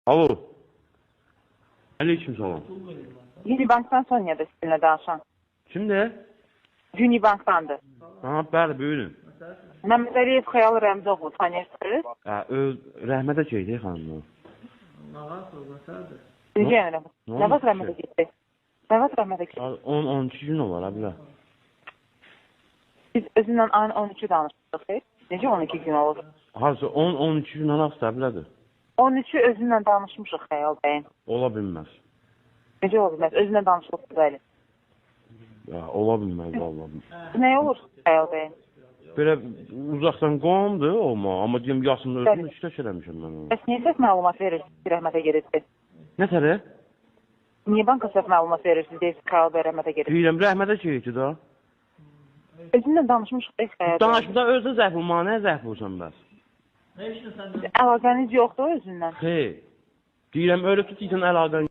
Alo. Aleyküm salam. Unibankdan Sonya'da sizinle danışan. Kimdir? Unibankdandır. Ha, bəli, buyurun. Məhəmməd Əliyev Xəyal Rəmzoğlu tanıyırsınız? Rəhmətə çəkdik xanımı. Necə yəni Rəhmət? Nə vaxt Rəhmətə getdi? Nə vaxt Rəhmətə getdi? 10-12 gün olar, bilə. Biz özünlə ayın 13-ü danışdıq. Necə 12 gün olur? Harca 10-12 gün olar, bilədir. 13-ü özünlə danışmışıq Xəyal bəyin. Ola bilməz. Necə olur? Özünlə danışılıb bəli. Ola bilməz, vallahi. Nə olur Xəyal bəyin? Belə uzaqdan qonamdır olma, amma deyim yaşında özüm işləş eləmişəm mən onu. Bəs niyə səhv məlumat verirsiniz ki, Rəhmətə gedibdi? Nə tərə? Niyə banka səhv məlumat verirsiniz deyirsiniz Xəyal bəy Rəhmətə gedibdi? Deyirəm, rəhmətə çəkdi da. Özünlə danışmışıq Xəyal bəy. Danışmıda özdə zəhv olma, nə zəhv olsan bəs? Əlaqəniz yoxdur özündən. Xeyr. Deyirəm, öyrətib deyirsən əlaqən